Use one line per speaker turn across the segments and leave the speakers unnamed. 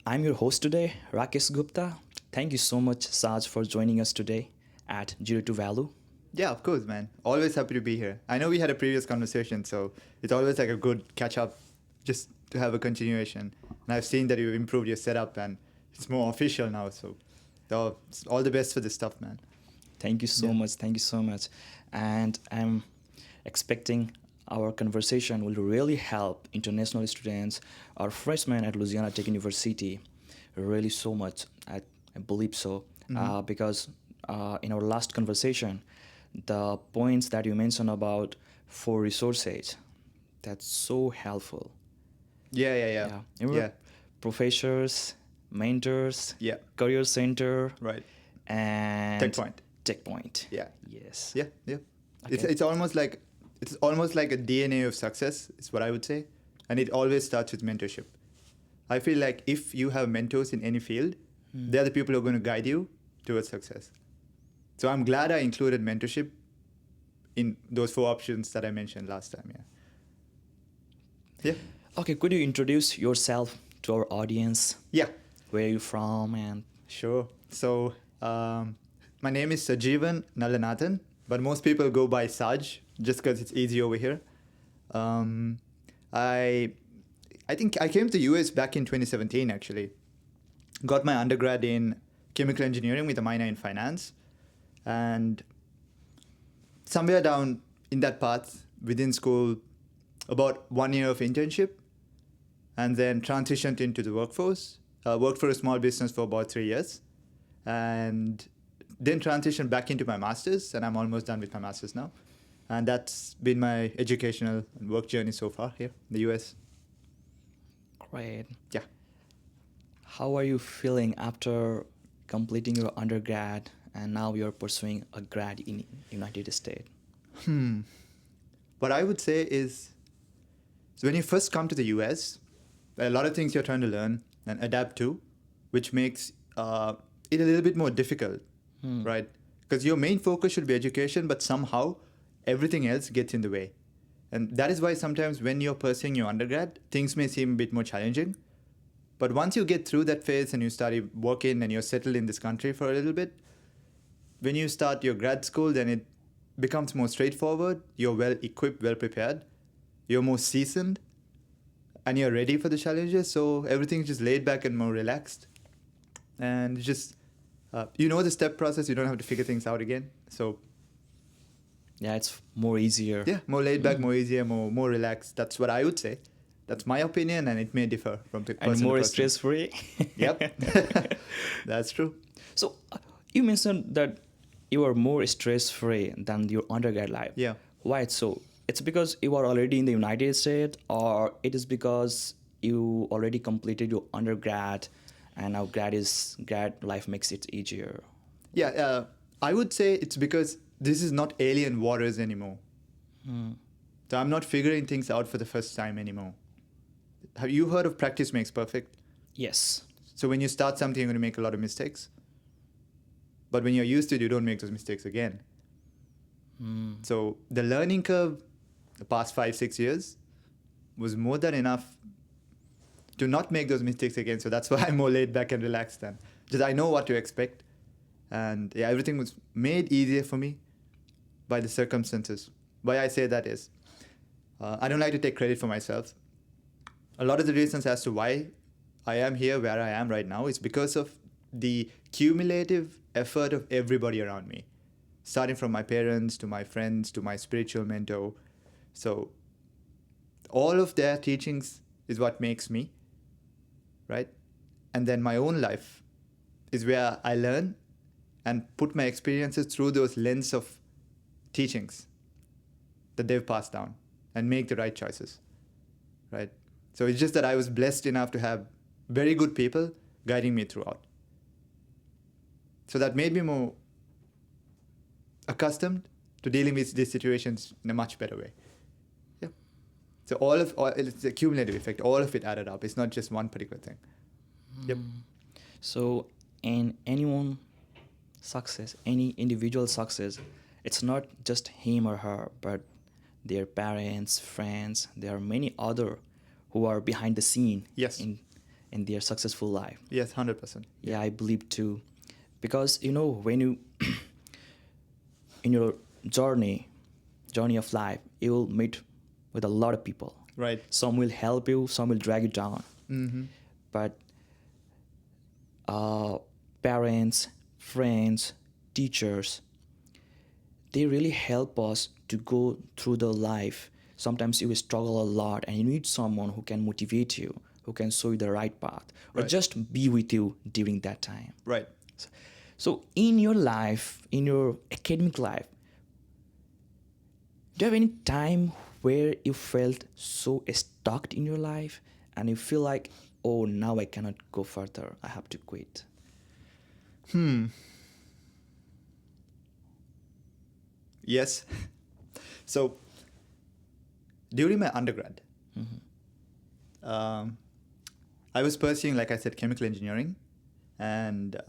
I'm your host today, Rakesh Gupta. Thank you so much, Saj, for joining us today at Zero to Value.
Yeah, of course, man. Always happy to be here. I know we had a previous conversation, so it's always like a good catch up just to have a continuation. And I've seen that you've improved your setup and it's more official now. So all the best for this stuff, man.
Thank you so
Yeah.
much. Thank you so much. And I'm expecting our conversation will really help international students or freshmen at Louisiana Tech University really so much. I believe so. Because in our last conversation, the points that you mentioned about four resources, that's so helpful.
Yeah.
Remember
Yeah.
professors, mentors,
Yeah.
career center,
Right.
and
Tech Point.
Tech Point.
Yeah.
Yes.
Yeah. Yeah. It's
Okay.
it's almost like a DNA of success, is what I would say. And it always starts with mentorship. I feel like if you have mentors in any field, they're the people who are going to guide you towards success. So I'm glad I included mentorship in those four options that I mentioned last time. Yeah. Yeah.
Okay, could you introduce yourself to our audience?
Yeah.
Where are you from? And
Sure. So my name is Sajeevan Nallanathan, but most people go by Saj just because it's easy over here. Um, I I think I came to US back in 2017 actually. Got my undergrad in chemical engineering with a minor in finance, and somewhere down in that path within school, about 1 year of internship, and then transitioned into the workforce. Worked for a small business for about 3 years, and then transitioned back into my master's, and I'm almost done with my master's now. And that's been my educational and work journey so far here in the US.
great.
Yeah.
How are you feeling after completing your undergrad and now you're pursuing a grad in United States?
What I would say is, so when you first come to the US, there are a lot of things you're trying to learn and adapt to, which makes it a little bit more difficult, right? Because your main focus should be education, but somehow everything else gets in the way. And that is why sometimes when you're pursuing your undergrad, things may seem a bit more challenging. But once you get through that phase and you start working and you're settled in this country for a little bit, when you start your grad school, then it becomes more straightforward. You're well equipped, well prepared. You're more seasoned, and you're ready for the challenges. So everything's just laid back and more relaxed. And just, you know the step process. You don't have to figure things out again. So
Yeah, it's more easier.
yeah, more laid back, more easier, more relaxed. That's what I would say. That's my opinion, and it may differ from the person
And
to
more
person.
stress free.
Yep. That's true.
So you mentioned that you are more stress free than your undergrad life.
Yeah.
Why so? It's because you are already in the United States, or it is because you already completed your undergrad and now grad life makes it easier.
Yeah, I would say it's because this is not alien waters anymore. So I'm not figuring things out for the first time anymore. Have you heard of practice makes perfect?
Yes.
So when you start something, you're going to make a lot of mistakes. But when you're used to it, you don't make those mistakes again. So the learning curve, the past 5-6 years, was more than enough to not make those mistakes again. So that's why I'm more laid back and relaxed then. Just I know what to expect. And yeah, everything was made easier for me by the circumstances. Why I say that is, I don't like to take credit for myself. A lot of the reasons as to why I am here where I am right now is because of the cumulative effort of everybody around me, starting from my parents to my friends to my spiritual mentor. So all of their teachings is what makes me, right? And then my own life is where I learn and put my experiences through those lens of teachings that they've passed down and make the right choices, right? So it's just that I was blessed enough to have very good people guiding me throughout. So that made me more accustomed to dealing with these situations in a much better way. Yeah. So it's a cumulative effect. All of it added up. It's not just one particular thing. Yep.
So in anyone success, any individual success, it's not just him or her, but their parents, friends. There are many other who are behind the scene
Yes.
in in their successful life.
Yes, 100%.
Yeah, I believe too. Because, when you, in your journey of life, you will meet with a lot of people.
Right.
Some will help you, some will drag you down.
Mm-hmm.
But parents, friends, teachers, they really help us to go through the life. Sometimes you will struggle a lot and you need someone who can motivate you, who can show you the right path, or
Right.
just be with you during that time.
Right.
So in your life, in your academic life, do you have any time where you felt so stuck in your life and you feel like, oh, now I cannot go further, I have to quit?
Yes. So during my undergrad, I was pursuing, like I said, chemical engineering, and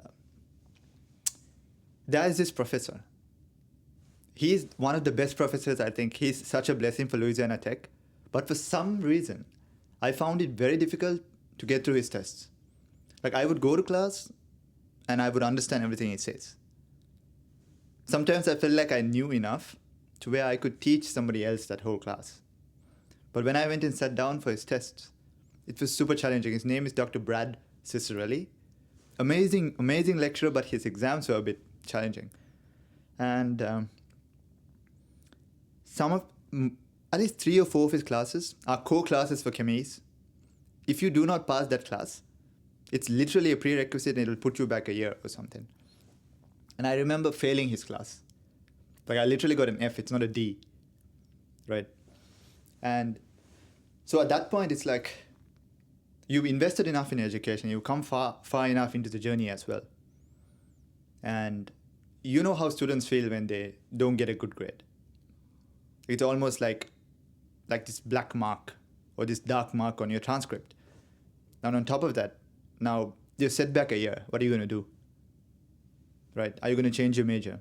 there is this professor. He's one of the best professors, I think. He's such a blessing for Louisiana Tech. But for some reason, I found it very difficult to get through his tests. Like, I would go to class and I would understand everything he says. Sometimes I felt like I knew enough to where I could teach somebody else that whole class. But when I went and sat down for his tests, it was super challenging. His name is Dr. Brad Cicerelli. Amazing lecturer, but his exams were a bit challenging. And at least 3 or 4 of his classes are core classes for chemies. If you do not pass that class, it's literally a prerequisite and it'll put you back a year or something. And I remember failing his class. Like, I literally got an F, it's not a D. Right? And so at that point, it's like, you've invested enough in education, you've come far enough into the journey as well. And you know how students feel when they don't get a good grade. It's almost like this black mark or this dark mark on your transcript. And on top of that, now you're set back a year. What are you going to do? Right? Are you going to change your major?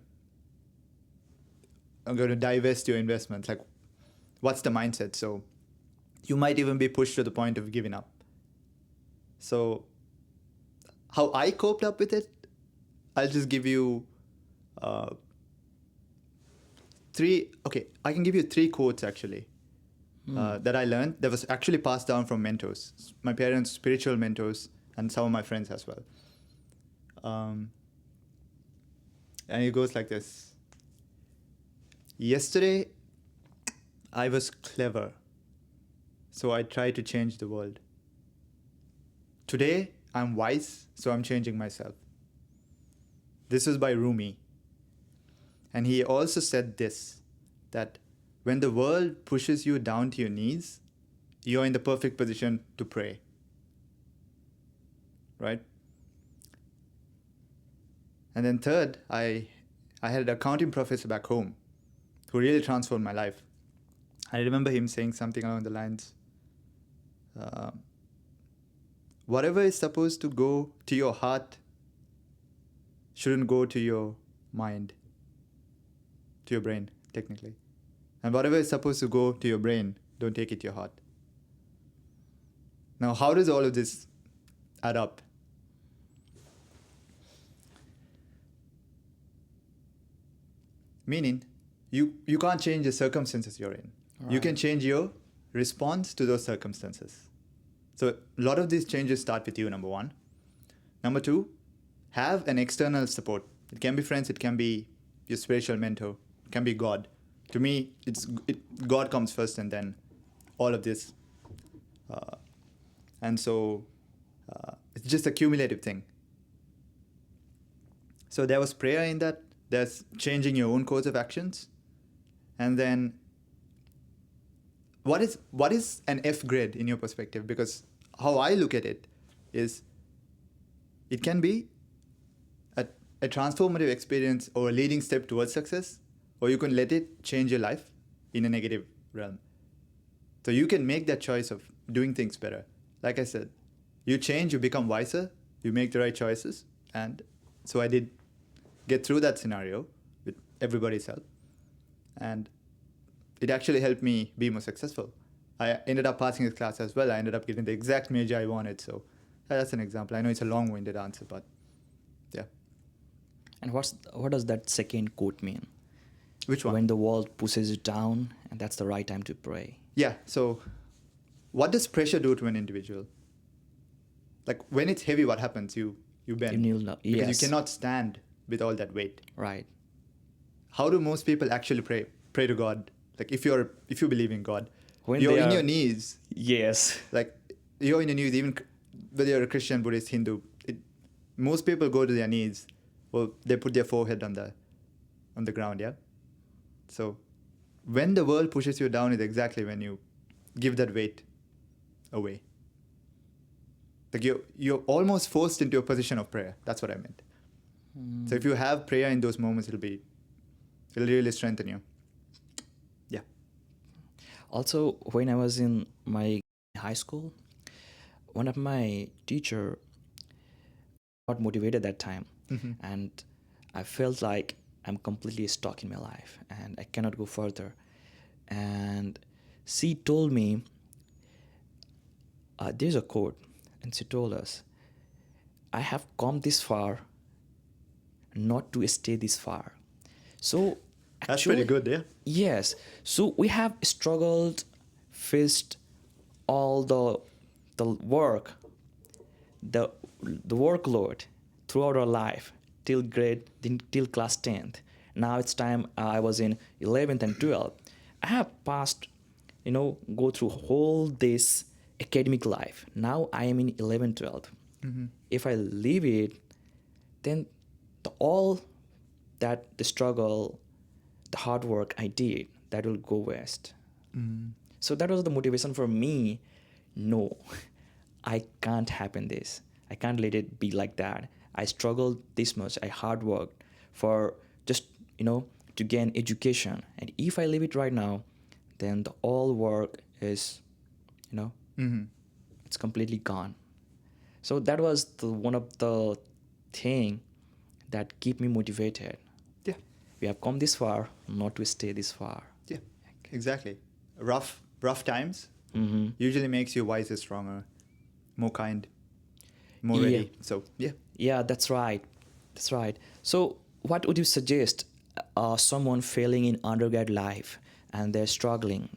Are you going to divest your investments? Like, what's the mindset? So you might even be pushed to the point of giving up. So how I coped up with it, I'll just give you I can give you 3 quotes actually that I learned that was actually passed down from mentors, my parents' spiritual mentors, and some of my friends as well. And it goes like this. Yesterday, I was clever, so I tried to change the world. Today, I'm wise, so I'm changing myself. This is by Rumi. And he also said this, that when the world pushes you down to your knees, you're in the perfect position to pray. Right? And then third, I had an accounting professor back home who really transformed my life. I remember him saying something along the lines, whatever is supposed to go to your heart shouldn't go to your mind, to your brain, technically. And whatever is supposed to go to your brain, don't take it to your heart. Now, how does all of this add up? Meaning, you can't change the circumstances you're in. Right. You can change your response to those circumstances. So a lot of these changes start with you, number 1. Number 2, have an external support. It can be friends, it can be your spiritual mentor, it can be God. To me, God comes first and then all of this. And so it's just a cumulative thing. So there was prayer in that. There's changing your own course of actions. And then what is an F grade in your perspective? Because how I look at it is it can be a transformative experience or a leading step towards success, or you can let it change your life in a negative realm. So you can make that choice of doing things better. Like I said, you change, you become wiser, you make the right choices. And so I did get through that scenario with everybody's help. And it actually helped me be more successful. I ended up passing this class as well. I ended up getting the exact major I wanted. So That's an example. I know it's a long-winded answer, but yeah.
And what does that second quote mean?
Which one?
When the world pushes you down, and that's the right time to pray.
Yeah. So, what does pressure do to an individual? Like when it's heavy, what happens? You bend
You kneel down.
because you
Yes.
cannot stand with all that weight.
Right.
How do most people actually pray? Pray to God. Like if you believe in God,
When
you're
they
in
are-
your knees.
Yes.
Like you're in your knees, even whether you're a Christian, Buddhist, Hindu. Most people go to their knees. Well, they put their forehead on the ground. Yeah. So when the world pushes you down is exactly when you give that weight away. Like you're almost forced into a position of prayer. That's what I meant. So if you have prayer in those moments, it'll really strengthen you. Yeah.
Also, when I was in my high school, one of my teacher got motivated that time, and I felt like I'm completely stuck in my life and I cannot go further. And she told me, there's a quote, and she told us, I have come this far not to stay this far. So
That's pretty good, yeah.
Yes. So we have struggled, faced all the work, the workload throughout our life till class 10th. Now it's time. I was in 11th and 12th. I have passed, go through whole this academic life. Now I am in 11th, 12th. If I leave it, then all that the struggle, the hard work I did, that will go waste. So that was the motivation for me. No, I can't happen this. I can't let it be like that. I struggled this much. I hard worked for just, to gain education. And if I leave it right now, then the all work is, it's completely gone. So that was one of the thing that keep me motivated.
Yeah.
We have come this far, not to stay this far.
Yeah. Exactly. Rough times usually makes you wiser, stronger, more kind, more
Yeah.
ready. So yeah.
Yeah, that's right. That's right. So what would you suggest someone failing in undergrad life and they're struggling?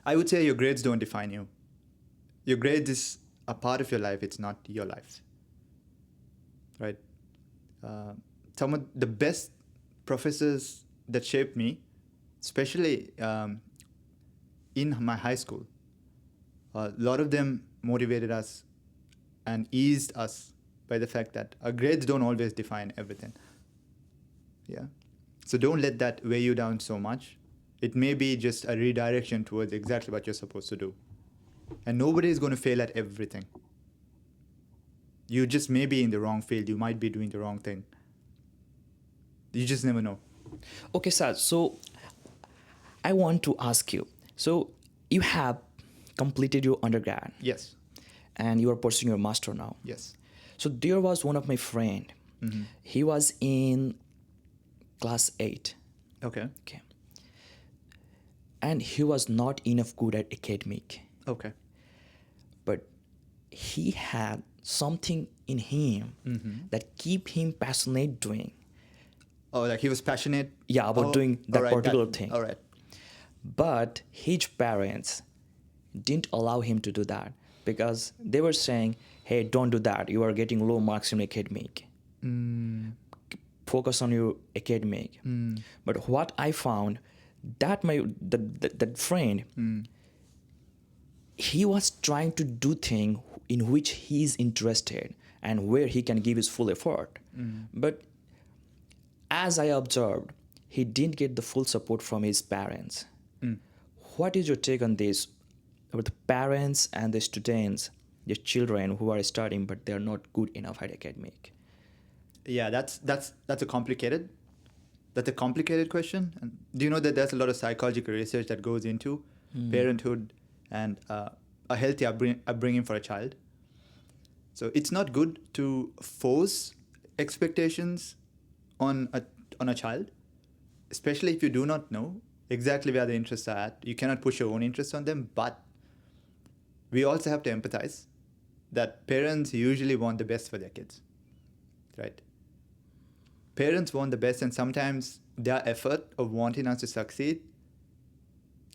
I would say your grades don't define you. Your grades is a part of your life. It's not your life. Right? Some of the best professors that shaped me, especially in my high school, a lot of them motivated us and eased us by the fact that our grades don't always define everything. Yeah. So don't let that weigh you down so much. It may be just a redirection towards exactly what you're supposed to do. And nobody is going to fail at everything. You just may be in the wrong field. You might be doing the wrong thing. You just never know.
Okay, Saj, so I want to ask you. So you have completed your undergrad
Yes.
and you are pursuing your master now.
Yes.
So there was one of my friend. He was in class 8.
Okay.
Okay. And he was not enough good at academic.
Okay.
But he had something in him that keep him passionate doing.
Oh, like he was passionate?
Yeah, about doing that
all right,
particular thing.
All right.
But his parents didn't allow him to do that because they were saying, hey, don't do that. You are getting low marks in academic. Focus on your academic. But what I found, that that friend, he was trying to do things in which he is interested and where he can give his full effort. But as I observed, he didn't get the full support from his parents. What is your take on this about the parents and the students, the children who are studying but they're not good enough at academic?
Yeah, that's a complicated question. And do you know that there's a lot of psychological research that goes into parenthood and a healthy upbringing for a child? So it's not good to force expectations on a child, especially if you do not know exactly where the interests are at. You cannot push your own interests on them, but we also have to empathize that parents usually want the best for their kids, right? Parents want the best, and sometimes their effort of wanting us to succeed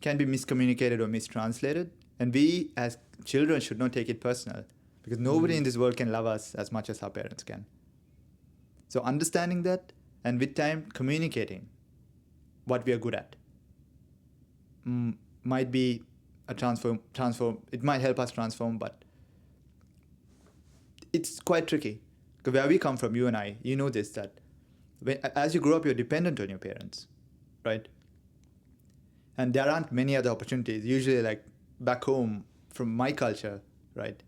can be miscommunicated or mistranslated. And we as children should not take it personal, because nobody in this world can love us as much as our parents can. So understanding that, and with time communicating what we are good at, might be a transform. It might help us transform, but it's quite tricky. Because where we come from, you and I, you know this, that as you grow up, you're dependent on your parents, right? And there aren't many other opportunities. Usually, like back home, from my culture, right?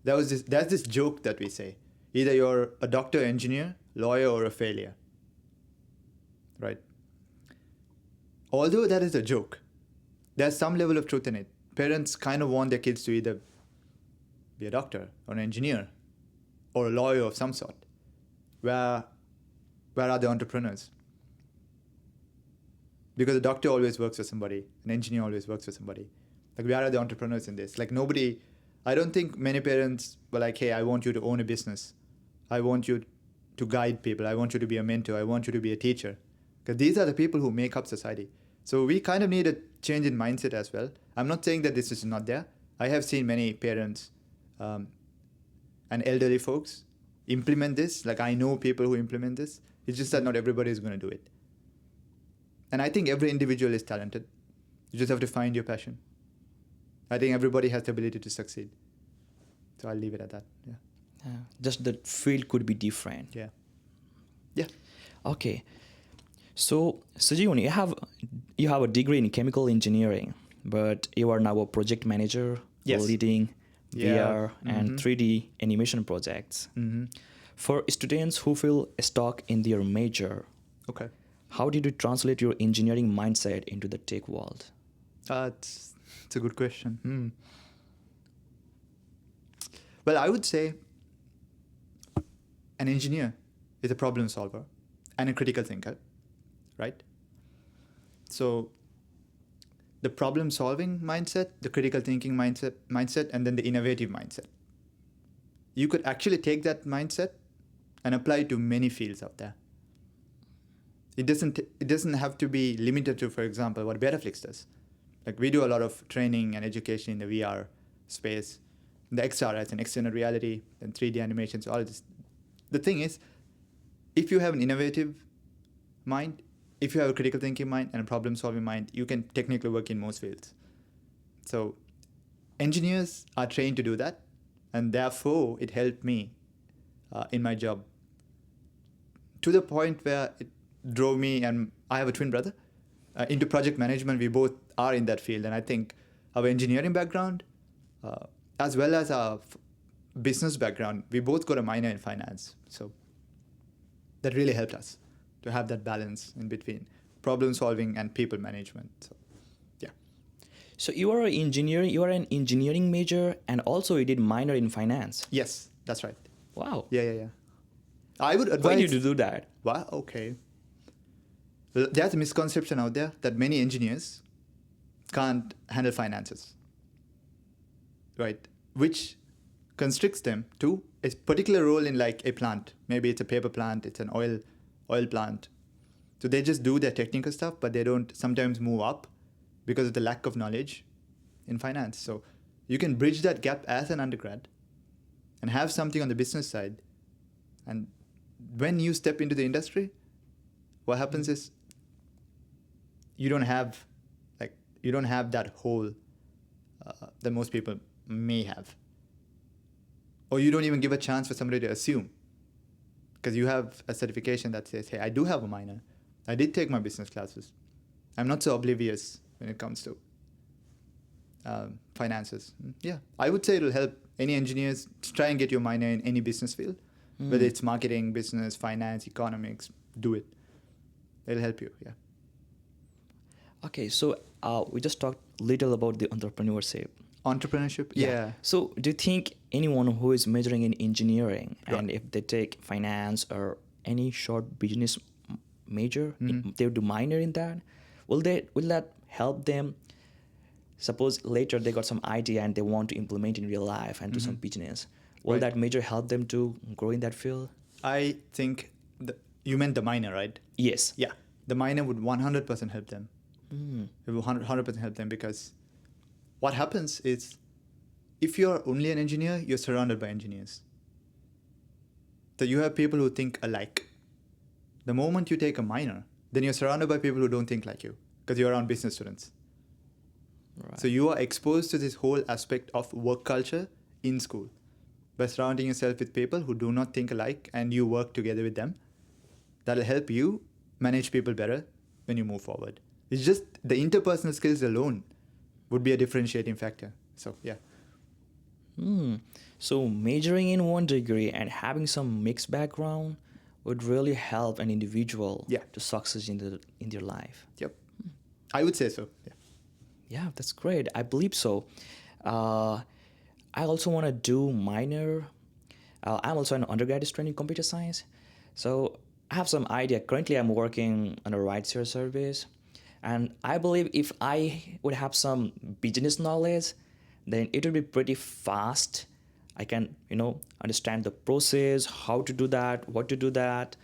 There's this joke that we say: either you're a doctor, engineer, lawyer, or a failure, right? Although that is a joke, there's some level of truth in it. Parents kind of want their kids to either be a doctor or an engineer or a lawyer of some sort. Where are the entrepreneurs? Because a doctor always works for somebody, an engineer always works for somebody. Like, where are the entrepreneurs in this? Like, nobody, I don't think many parents were like, hey, I want you to own a business. I want you to guide people. I want you to be a mentor. I want you to be a teacher. Because these are the people who make up society. So we kind of need a change in mindset as well. I'm not saying that this is not there. I have seen many parents and elderly folks implement this. Like, I know people who implement this. It's just that not everybody is going to do it. And I think every individual is talented. You just have to find your passion. I think everybody has the ability to succeed. So I'll leave it at that. Yeah.
Just the field could be different.
Yeah. Yeah.
Okay. So, Sajeevan, you have a degree in chemical engineering, but you are now a project manager leading VR and 3D animation projects. For students who feel stuck in their major,
okay,
how did you translate your engineering mindset into the tech world?
It's a good question. Well, I would say an engineer is a problem solver and a critical thinker, right? So the problem solving mindset, the critical thinking mindset, and then the innovative mindset. You could actually take that mindset and apply it to many fields out there. It doesn't have to be limited to, for example, what BetaFlix does. Like, we do a lot of training and education in the VR space, the XR as an extended reality, and 3D animations, all of this. The thing is, if you have an innovative mind, if you have a critical thinking mind and a problem-solving mind, you can technically work in most fields. So engineers are trained to do that, and therefore it helped me in my job to the point where it drove me, and I have a twin brother, into project management. We both are in that field, and I think our engineering background, as well as our business background, we both got a minor in finance. So that really helped us to have that balance in between problem solving and people management. So, yeah.
So you are an engineering major, and also you did minor in finance.
Yes, that's right.
Wow.
Yeah. I would advise.
Why did you do that?
Wow. Okay. There's a misconception out there that many engineers can't handle finances, right? Which constricts them to a particular role in, like, a plant. Maybe it's a paper plant, it's an oil plant. So they just do their technical stuff, but they don't sometimes move up because of the lack of knowledge in finance. So you can bridge that gap as an undergrad and have something on the business side. And when you step into the industry, what happens is you don't have that hole that most people may have. Or you don't even give a chance for somebody to assume, because you have a certification that says, hey, I do have a minor. I did take my business classes. I'm not so oblivious when it comes to finances. Yeah, I would say it'll help any engineers to try and get your minor in any business field, whether it's marketing, business, finance, economics, do it. It'll help you, yeah.
Okay, so we just talked little about the entrepreneurship.
Entrepreneurship, yeah.
So do you think anyone who is majoring in engineering, and if they take finance or any short business major, they do minor in that, will that help them? Suppose later they got some idea and they want to implement in real life and do some business. Will
Right.
that major help them to grow in that field?
I think you meant the minor, right?
Yes.
Yeah. The minor would 100% help them.
Hmm.
It will 100% help them because what happens is if you're only an engineer, you're surrounded by engineers. So you have people who think alike. The moment you take a minor, then you're surrounded by people who don't think like you because you're around business students.
Right.
So you are exposed to this whole aspect of work culture in school by surrounding yourself with people who do not think alike and you work together with them. That'll help you manage people better when you move forward. It's just the interpersonal skills alone would be a differentiating factor. So yeah.
Hmm. So majoring in one degree and having some mixed background would really help an individual
Yeah.
to succeed in their life.
Yep. I would say so. Yeah.
Yeah, that's great. I believe so. Uh, I also want to do minor. I'm also an undergrad student in computer science, so I have some idea. Currently, I'm working on a rideshare service, and I believe if I would have some business knowledge, then it would be pretty fast. I can, understand the process, how to do that, what to do that.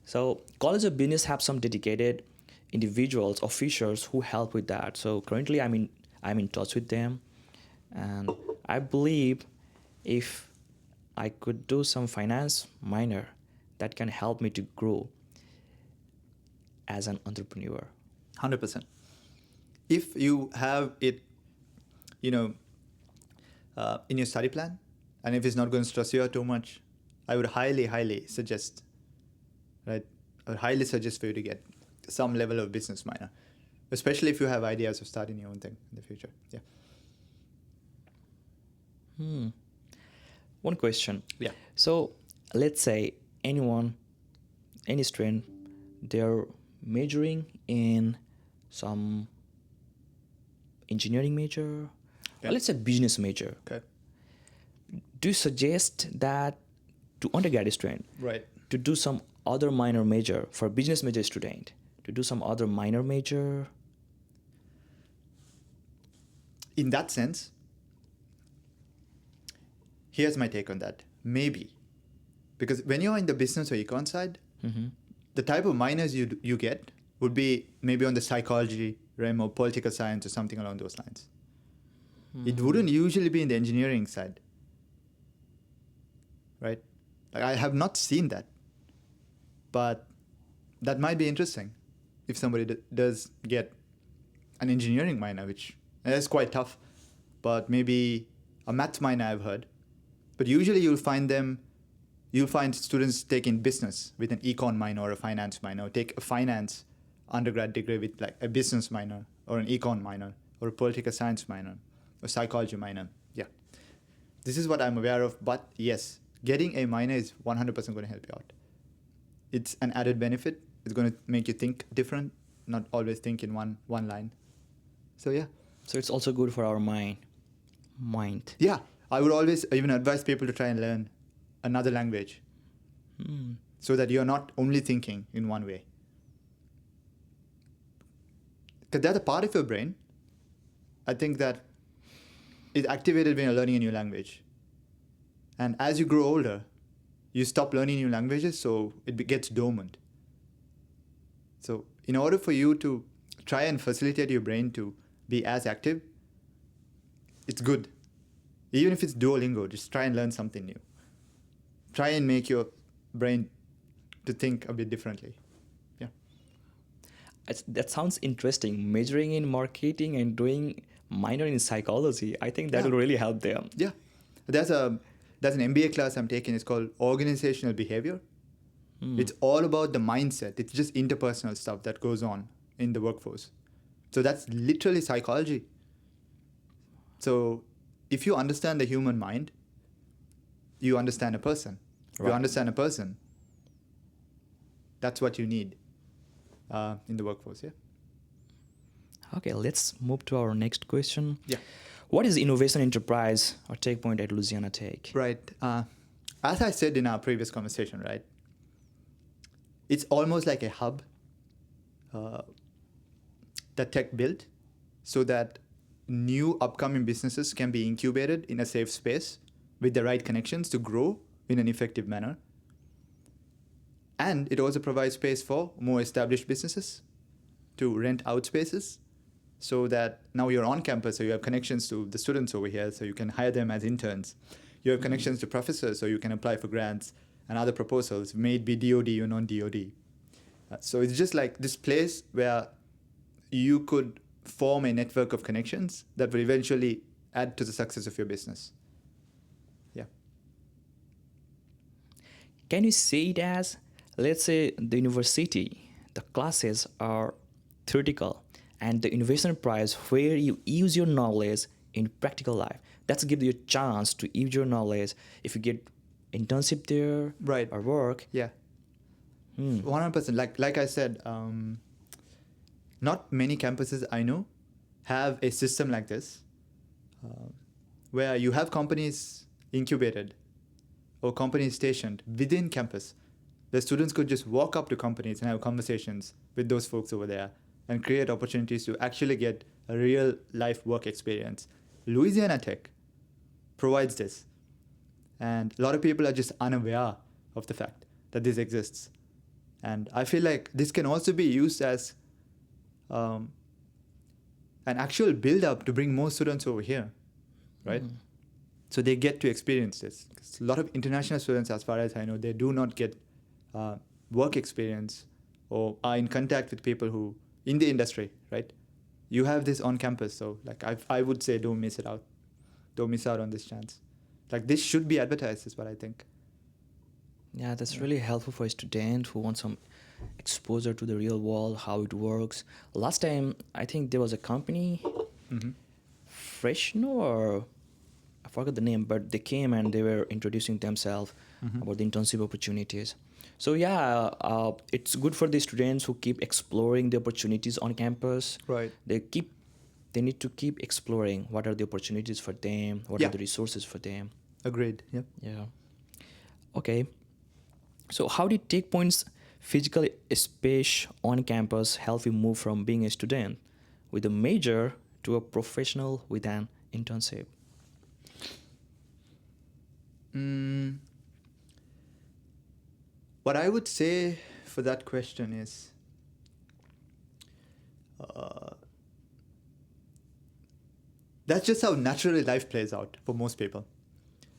So College of Business have some dedicated individuals, officials who help with that. So currently I'm in touch with them, and I believe if I could do some finance minor, that can help me to grow as an entrepreneur.
100%. If you have it, you know, in your study plan, and if it's not going to stress you out too much, I would highly, highly suggest, right? I would highly suggest for you to get some level of business minor, especially if you have ideas of starting your own thing in the future. Yeah.
One question.
Yeah.
So let's say any student, they're majoring in some engineering major,
Yeah.
or let's say business major.
Okay.
Do you suggest that to undergraduate student
Right.
to do some other minor major for business major student to do some other minor major?
In that sense, here's my take on that. Maybe. Because when you're in the business or econ side, the type of minors you get would be maybe on the psychology realm or political science or something along those lines. It wouldn't usually be in the engineering side. Right? Like I have not seen that. But that might be interesting if somebody does get an engineering minor, which is quite tough. But maybe a math minor I've heard. But usually you'll find students taking business with an econ minor or a finance minor, or take a finance undergrad degree with like a business minor or an econ minor or a political science minor or psychology minor. Yeah. This is what I'm aware of. But yes, getting a minor is 100% going to help you out. It's an added benefit. It's going to make you think different, not always think in one line. So yeah.
So it's also good for our mind.
Yeah. I would always even advise people to try and learn another language so that you're not only thinking in one way. Because that's a part of your brain, I think, that is activated when you're learning a new language. And as you grow older, you stop learning new languages, so it gets dormant. So in order for you to try and facilitate your brain to be as active, it's good. Even if it's Duolingo, just try and learn something new. Try and make your brain to think a bit differently. Yeah.
That sounds interesting. Majoring in marketing and doing minor in psychology, I think that will really help them.
Yeah. There's an MBA class I'm taking. It's called Organizational Behavior. It's all about the mindset. It's just interpersonal stuff that goes on in the workforce. So that's literally psychology. So if you understand the human mind, you understand a person. If you understand a person, that's what you need in the workforce. Yeah.
Okay, let's move to our next question.
Yeah.
What is innovation enterprise or Tech Pointe at Louisiana Tech?
Right. As I said in our previous conversation, right, it's almost like a hub that Tech built so that new upcoming businesses can be incubated in a safe space with the right connections to grow in an effective manner. And it also provides space for more established businesses to rent out spaces, so that now you're on campus, so you have connections to the students over here, so you can hire them as interns. You have connections to professors, so you can apply for grants and other proposals, may it be DoD or non-DoD. So it's just like this place where you could form a network of connections that will eventually add to the success of your business. Yeah.
Can you say it as, let's say, the university, the classes are theoretical, and the innovation prize where you use your knowledge in practical life. That's give you a chance to use your knowledge if you get internship there,
Right.
or work.
Yeah. 100%. Like I said, not many campuses I know have a system like this, where you have companies incubated or companies stationed within campus. The students could just walk up to companies and have conversations with those folks over there and create opportunities to actually get a real life work experience. Louisiana Tech provides this. And a lot of people are just unaware of the fact that this exists. And I feel like this can also be used as an actual build-up to bring more students over here, right? So they get to experience this. 'Cause a lot of international students, as far as I know, they do not get work experience or are in contact with people who in the industry, right? You have this on campus, so like I would say don't miss it out. Don't miss out on this chance. Like this should be advertised is what I think.
Yeah, that's really helpful for a student who wants some exposure to the real world, how it works. Last time, I think there was a company, Freshno, or I forgot the name, but they came and they were introducing themselves about the internship opportunities. So yeah, it's good for the students who keep exploring the opportunities on campus.
Right.
They need to keep exploring what are the opportunities for them, what are the resources for them.
Agreed. Yep.
Yeah. Okay. So how did Take Pointe's physical space on campus help you move from being a student with a major to a professional with an internship?
What I would say for that question is, that's just how naturally life plays out for most people.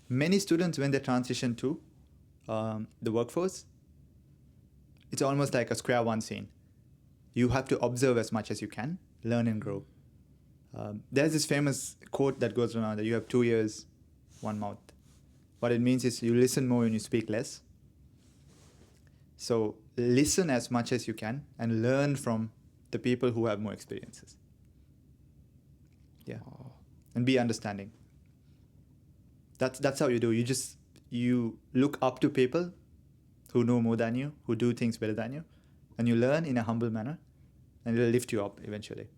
Many students, when they transition to the workforce, it's almost like a square one scene. You have to observe as much as you can, learn and grow. There's this famous quote that goes around that you have 2 ears, 1 mouth. What it means is you listen more and you speak less. So listen as much as you can and learn from the people who have more experiences. Yeah. And be understanding. That's how you do. You look up to people who know more than you, who do things better than you, and you learn in a humble manner, and it'll lift you up eventually.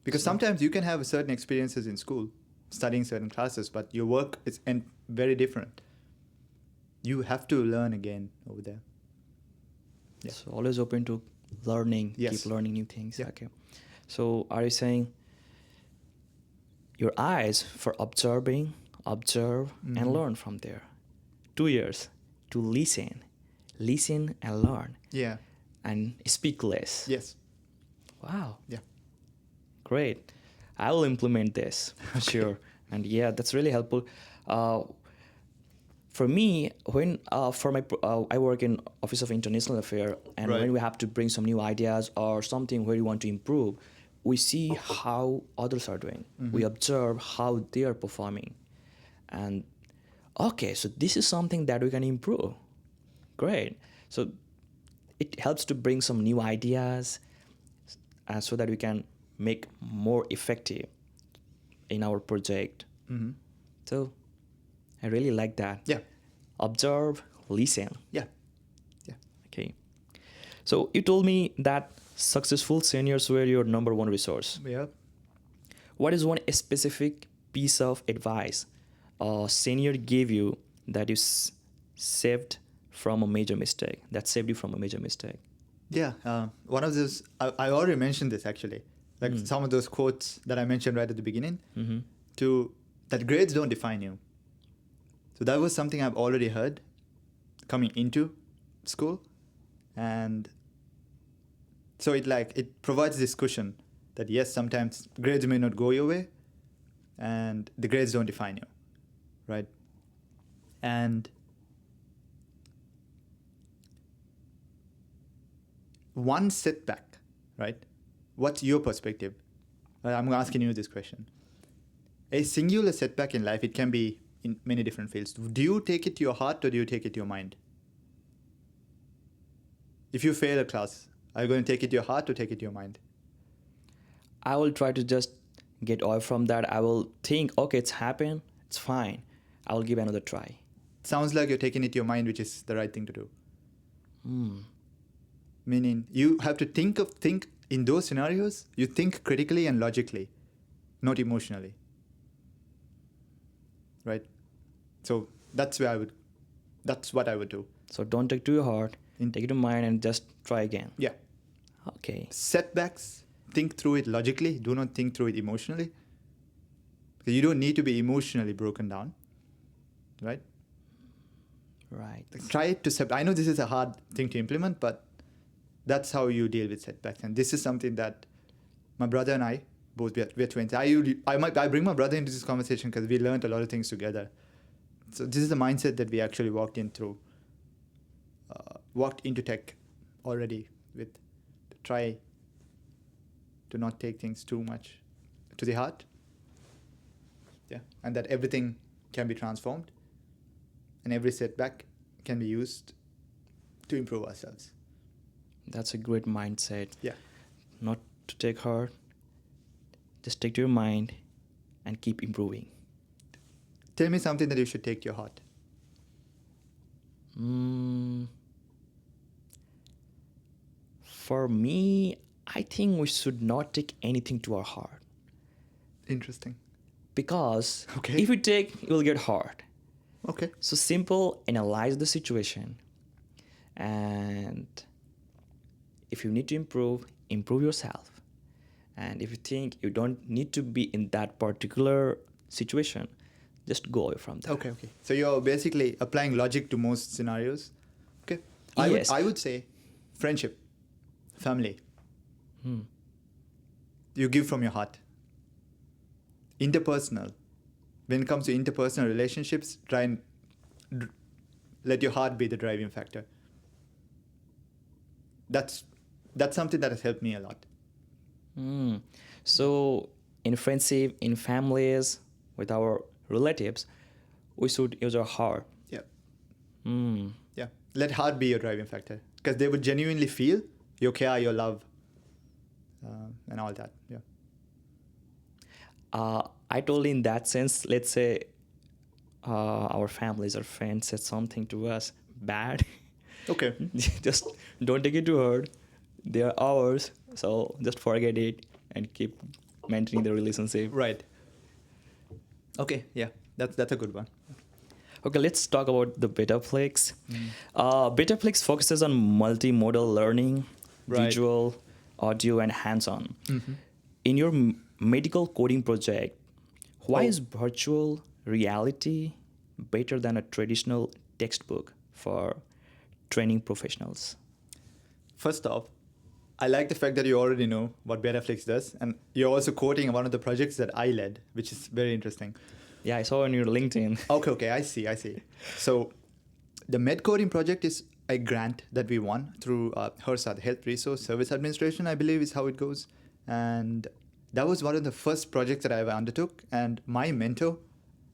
Because sometimes you can have certain experiences in school, studying certain classes, but your work is very different. You have to learn again over there. Yeah.
So always open to learning,
Yes.
keep learning new things.
Yeah.
Okay. So are you saying your eyes for observe and learn from there? 2 years to listen and learn
Yeah.
and speak less.
Yes.
Wow.
Yeah.
Great. I will implement this for sure. And yeah, that's really helpful. For me, when I work in Office of International Affairs, and
Right.
when we have to bring some new ideas or something where we want to improve, we see how others are doing. We observe how they are performing. And okay, so this is something that we can improve. Great. So it helps to bring some new ideas so that we can make more effective in our project. So I really like that.
Yeah.
Observe, listen.
Yeah. Yeah.
Okay. So you told me that successful seniors were your number one resource.
Yeah.
What is one specific piece of advice a senior gave you that you saved from a major mistake, that saved you from a major mistake?
Yeah. One of those, I already mentioned this actually. Like some of those quotes that I mentioned right at the beginning, that grades don't define you. So that was something I've already heard coming into school. And so it provides this cushion that yes, sometimes grades may not go your way and the grades don't define you, right? And one setback, right? What's your perspective? I'm asking you this question. A singular setback in life, it can be in many different fields. Do you take it to your heart or do you take it to your mind? If you fail a class, are you going to take it to your heart or take it to your mind?
I will try to just get away from that. I will think, okay, it's happened, it's fine. I will give another try.
Sounds like you're taking it to your mind, which is the right thing to do.
Hmm.
Meaning you have to think in those scenarios, you think critically and logically, not emotionally. Right? So that's what I would do.
So don't take it to your heart, take it to mind and just try again.
Yeah.
Okay.
Setbacks, think through it logically, do not think through it emotionally. Because you don't need to be emotionally broken down. Right?
Right.
Try to I know this is a hard thing to implement, but that's how you deal with setbacks. And this is something that my brother and I, both we're twins. I bring my brother into this conversation because we learned a lot of things together. So this is the mindset that we actually walked into tech already with, to try to not take things too much to the heart. Yeah, and that everything can be transformed and every setback can be used to improve ourselves.
That's a great mindset.
Yeah.
Not to take heart, just take to your mind and keep improving.
Tell me something that you should take to your heart.
For me, I think we should not take anything to our heart.
Interesting.
Because
Okay.
if you take, you will get hurt.
Okay.
So simple, analyze the situation. And if you need to improve yourself. And if you think you don't need to be in that particular situation, just go away from that.
Okay. So you're basically applying logic to most scenarios. Okay.
Yes.
I would say friendship, family. You give from your heart. Interpersonal. When it comes to interpersonal relationships, try and let your heart be the driving factor. That's something that has helped me a lot.
So in friendship, in families, with our relatives, we should use our heart.
Yeah. Yeah. Let heart be your driving factor because they would genuinely feel your care, your love, and all that. Yeah.
I told in that sense, let's say our families or friends said something to us bad.
Okay.
Just don't take it to heart. They are ours, so just forget it and keep maintaining the relationship.
Right. Okay. Yeah. That's a good one.
Okay, let's talk about the BetaFlix. BetaFlix focuses on multimodal learning,
Right.
visual, audio, and hands-on.
Mm-hmm.
In your medical coding project, why
Oh.
is virtual reality better than a traditional textbook for training professionals?
First off, I like the fact that you already know what BetaFlix does, and you're also quoting one of the projects that I led, which is very interesting.
Yeah, I saw on your LinkedIn.
Okay, I see. So the med coding project is a grant that we won through HRSA, the Health Resource Service Administration, I believe is how it goes. And that was one of the first projects that I ever undertook. And my mentor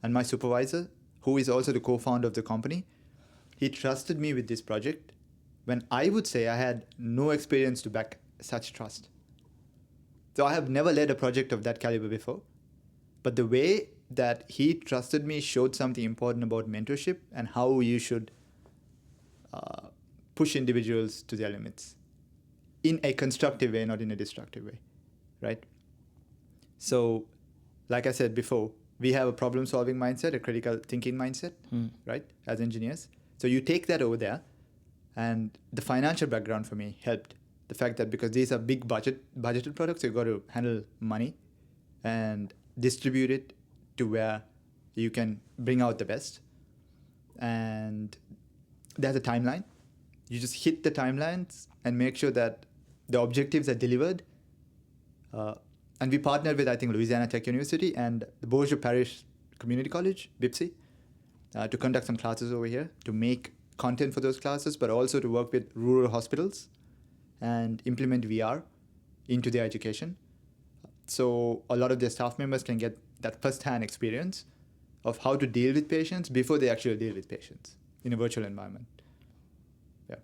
and my supervisor, who is also the co-founder of the company, he trusted me with this project when I would say I had no experience to back such trust. So I have never led a project of that caliber before. But the way that he trusted me showed something important about mentorship and how you should push individuals to their limits in a constructive way, not in a destructive way, right? So, like I said before, we have a problem-solving mindset, a critical thinking mindset, right, as engineers. So you take that over there, and the financial background for me helped. The fact that because these are big budgeted products, you've got to handle money and distribute it to where you can bring out the best. and there's a timeline. You just hit the timelines and make sure that the objectives are delivered. And we partnered with, I think, Louisiana Tech University and the Bourgeois Parish Community College, BIPSI, to conduct some classes over here, to make content for those classes, but also to work with rural hospitals and implement VR into their education. So a lot of their staff members can get that first-hand experience of how to deal with patients before they actually deal with patients in a virtual environment. Yeah.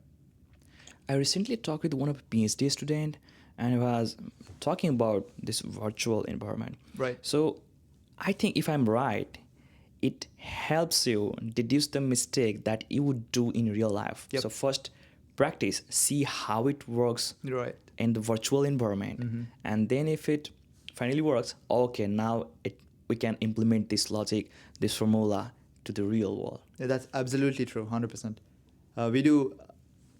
I recently talked with one of a PhD student, and I was talking about this virtual environment.
Right.
So I think if I'm right, it helps you deduce the mistake that you would do in real life.
Yep.
So first, practice, see how it works
Right.
in the virtual environment. And then if it finally works, okay, now we can implement this logic, this formula to the real world.
Yeah, that's absolutely true, 100%. We do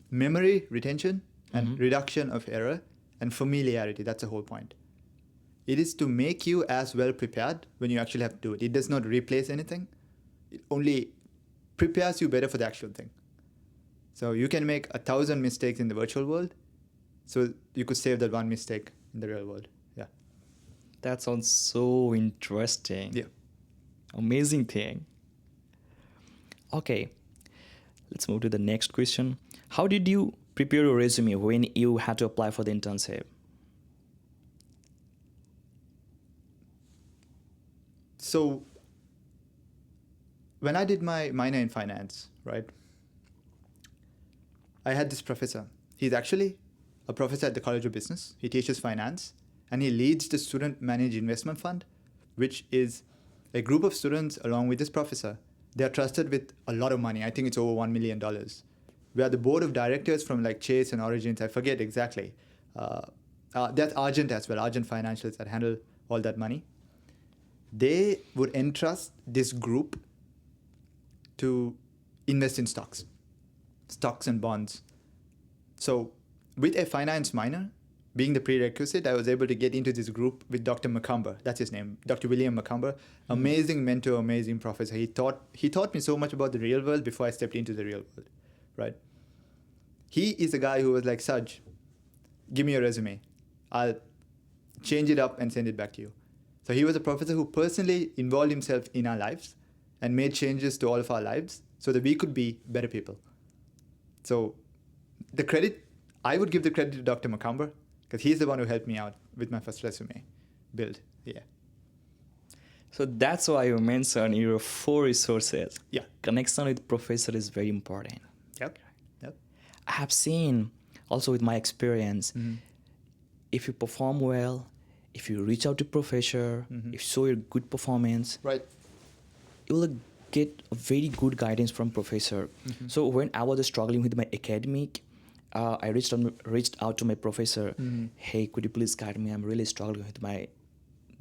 memory retention and reduction of error and familiarity. That's the whole point. It is to make you as well prepared when you actually have to do it. It does not replace anything. It only prepares you better for the actual thing. So you can make 1,000 mistakes in the virtual world, so you could save that one mistake in the real world. Yeah.
That sounds so interesting.
Yeah.
Amazing thing. Okay, let's move to the next question. How did you prepare your resume when you had to apply for the internship?
So when I did my minor in finance, right, I had this professor. He's actually a professor at the College of Business. He teaches finance, and he leads the Student Managed Investment Fund, which is a group of students along with this professor. They are trusted with a lot of money. I think it's over $1 million. We are the board of directors from like Chase and Origins. I forget exactly. That's Argent as well, Argent Financials that handle all that money. They would entrust this group to invest in stocks and bonds. So with a finance minor being the prerequisite, I was able to get into this group with Dr. McCumber. That's his name, Dr. William McCumber. Amazing mentor, amazing professor. He taught me so much about the real world before I stepped into the real world, right? He is a guy who was like, Saj, give me your resume. I'll change it up and send it back to you. So he was a professor who personally involved himself in our lives and made changes to all of our lives so that we could be better people. So the credit, I would give the credit to Dr. McCumber because he's the one who helped me out with my first resume build. Yeah.
So that's why you mentioned your 4 resources.
Yeah.
Connection with professor is very important.
Yep.
I have seen also with my experience, if you perform well, if you reach out to professor, if you show your good performance,
Right.
you will get a very good guidance from professor. So when I was struggling with my academic, I reached out to my professor. Hey, could you please guide me? I'm really struggling with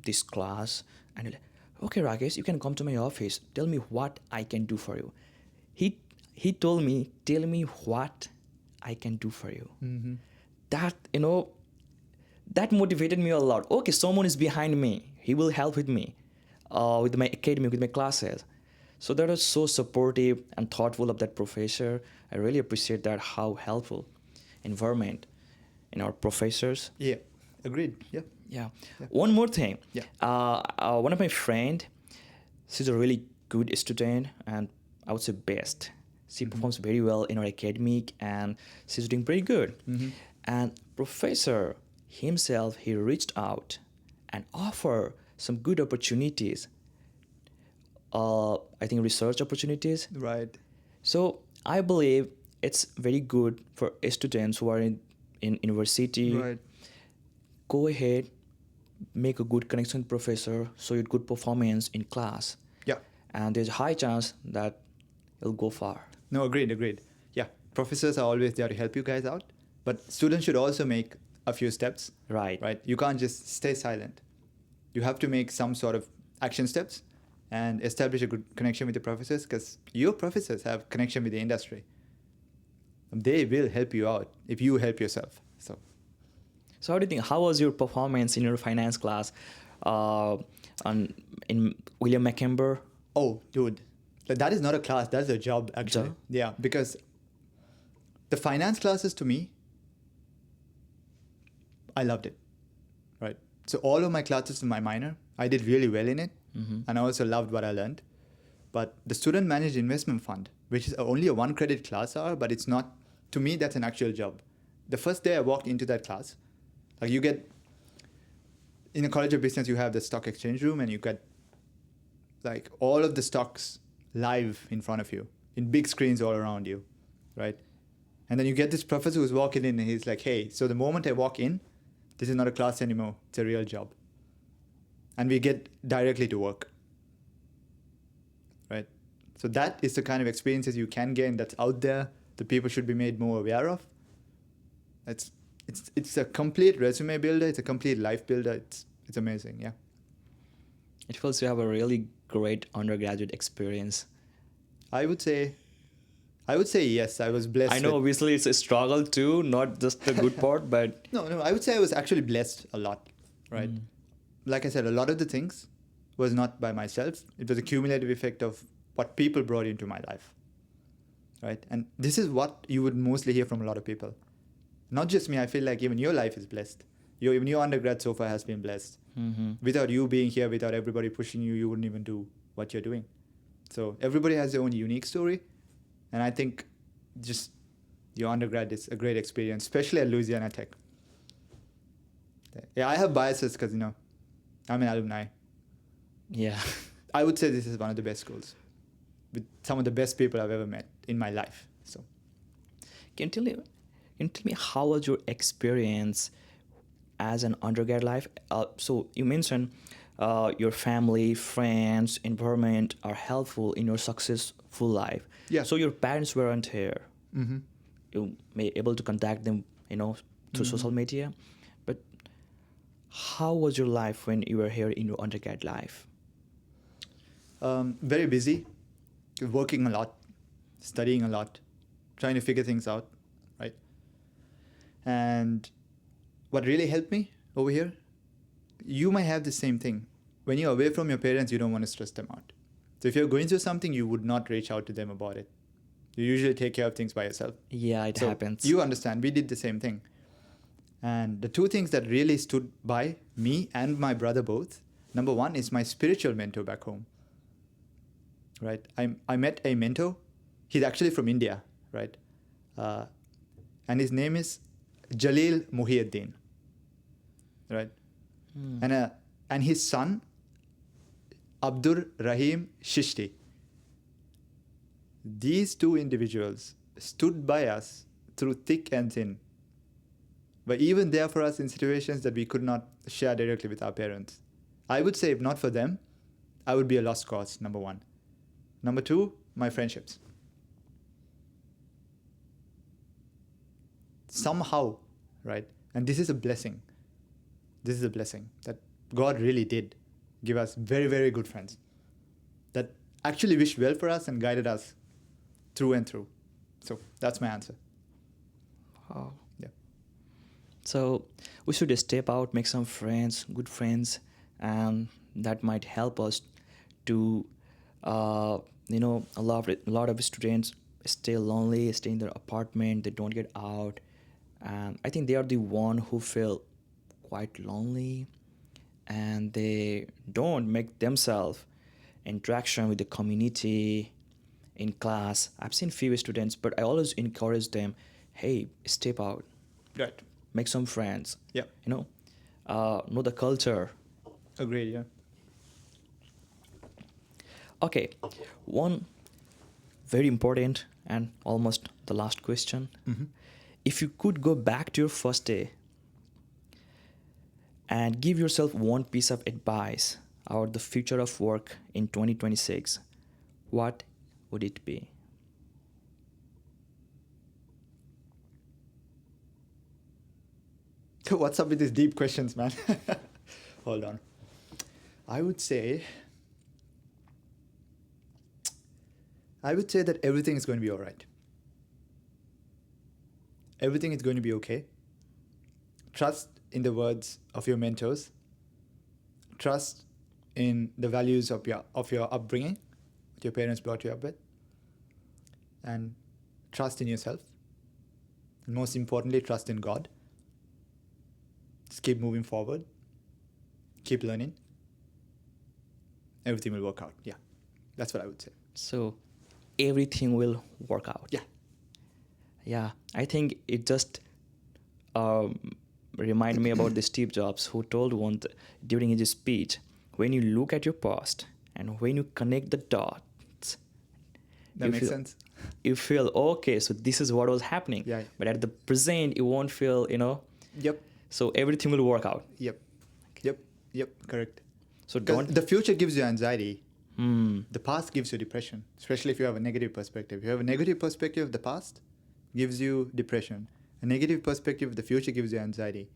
this class. And he's like, okay, Rakesh, you can come to my office. Tell me what I can do for you. He told me, tell me what I can do for you. That, that motivated me a lot. Okay, someone is behind me. He will help with me, with my academic, with my classes. So that was so supportive and thoughtful of that professor. I really appreciate that, how helpful environment in our professors.
Yeah. Agreed. Yeah.
Yeah. One more thing.
Yeah.
One of my friend, she's a really good student and I would say best. She performs very well in her academic and she's doing pretty good. And professor himself, he reached out and offered some good opportunities. I think research opportunities.
Right.
So I believe it's very good for students who are in university.
Right.
Go ahead, make a good connection with professor, show your good performance in class.
Yeah.
And there's a high chance that it'll go far.
No, agreed. Yeah. Professors are always there to help you guys out, but students should also make a few steps.
Right.
Right. You can't just stay silent. You have to make some sort of action steps and establish a good connection with the professors because your professors have connection with the industry. They will help you out if you help yourself.
So how do you think, how was your performance in your finance class in William McCumber?
Oh, dude. Like, that is not a class, that's a job, actually.
Job?
Yeah, because the finance classes, to me, I loved it, right? So all of my classes in my minor, I did really well in it, and I also loved what I learned. But the student managed investment fund, which is only a 1 credit class hour, but it's not, to me, that's an actual job. The first day I walked into that class, like, you get, in a college of business, you have the stock exchange room, and you get like all of the stocks live in front of you in big screens all around you, right? And then you get this professor who's walking in, and he's like, hey, so the moment I walk in, this is not a class anymore, it's a real job. And we get directly to work, right? So that is the kind of experiences you can gain that's out there that people should be made more aware of. It's a complete resume builder, it's a complete life builder, it's amazing, yeah.
It feels you have a really great undergraduate experience.
I would say yes, I was blessed.
I know obviously it's a struggle too, not just the good part, but
No, I would say I was actually blessed a lot, right? Like I said, a lot of the things was not by myself. It was a cumulative effect of what people brought into my life, right? And this is what you would mostly hear from a lot of people. Not just me, I feel like even your life is blessed. Even your undergrad so far has been blessed. Without you being here, without everybody pushing you, you wouldn't even do what you're doing. So everybody has their own unique story. And I think just your undergrad is a great experience, especially at Louisiana Tech. Yeah, I have biases because, I'm an alumni.
yeah.
I would say this is one of the best schools with some of the best people I've ever met in my life. So,
Can you tell me how was your experience as an undergrad life? So you mentioned your family, friends, environment are helpful in your successful life.
Yeah.
So your parents weren't here. You may able to contact them, through social media. But how was your life when you were here in your undergrad life?
Very busy, working a lot, studying a lot, trying to figure things out, right? And what really helped me over here, you might have the same thing. When you're away from your parents, you don't want to stress them out. So if you're going through something, you would not reach out to them about it. You usually take care of things by yourself.
Yeah, it happens.
You understand. We did the same thing. And the two things that really stood by me and my brother both, number one is my spiritual mentor back home. Right? I met a mentor. He's actually from India, right? And his name is Jalil Muhyiddin, right? And his son, Abdur Rahim Shishti. These two individuals stood by us through thick and thin, but even there for us in situations that we could not share directly with our parents. I would say if not for them, I would be a lost cause, number one. Number two, my friendships. Somehow, right? And this is a blessing. This is a blessing that God really did give us very, very good friends that actually wished well for us and guided us through and through. So that's my answer.
Wow.
Yeah.
So we should step out, make some friends, good friends, and that might help us to, a lot of students stay lonely, stay in their apartment, they don't get out. And I think they are the one who feel quite lonely and they don't make themselves interaction with the community in class. I've seen few students, but I always encourage them, hey, step out,
Right.
make some friends,
Yeah.
know the culture.
Agreed, yeah.
Okay, one very important and almost the last question. If you could go back to your first day and give yourself one piece of advice about the future of work in 2026, what would it be?
What's up with these deep questions, man? Hold on. I would say that everything is going to be all right. Everything is going to be okay. Trust in the words of your mentors. Trust in the values of your upbringing, your parents brought you up with, and trust in yourself, and most importantly, trust in God. Just keep moving forward, keep learning. Everything will work out. Yeah, that's what I would say.
So everything will work out.
Yeah.
Yeah, I think it just remind me about the Steve Jobs, who told during his speech, when you look at your past and when you connect the dots,
That
you
makes
feel-
sense.
you feel, okay, so this is what was happening.
Yeah.
But at the present, you won't feel,
Yep.
so everything will work out.
Yep. Yep. Yep. Correct.
So
'Cause
don't.
the future gives you anxiety.
Hmm.
The past gives you depression, especially if you have a negative perspective. If you have a negative perspective of the past, gives you depression. A negative perspective of the future gives you anxiety.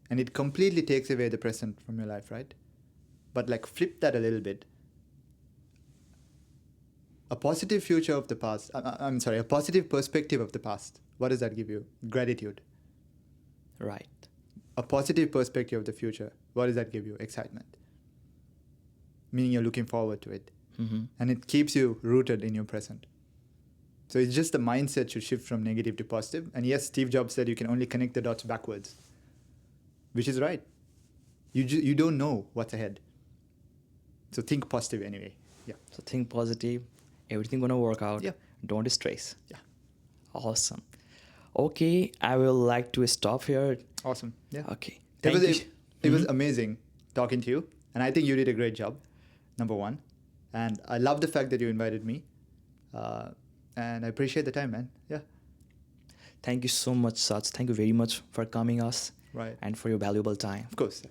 And it completely takes away the present from your life, right? But like flip that a little bit. A positive future of the past, a positive perspective of the past. What does that give you? Gratitude.
Right.
A positive perspective of the future. What does that give you? Excitement. Meaning you're looking forward to it.
Mm-hmm.
And it keeps you rooted in your present. So it's just the mindset should shift from negative to positive. And yes, Steve Jobs said you can only connect the dots backwards, which is right. You don't know what's ahead. So think positive anyway. Yeah.
So think positive. Everything gonna work out.
Yeah.
Don't stress.
Yeah.
Awesome. Okay, I will like to stop here.
Awesome. Yeah.
Okay.
It was,
Thank you.
it was
Mhm.
amazing talking to you. And I think you did a great job, number one. And I love the fact that you invited me. And I appreciate the time, man. Yeah.
Thank you so much, Saj. Thank you very much for coming us
Right.
and for your valuable time.
Of course.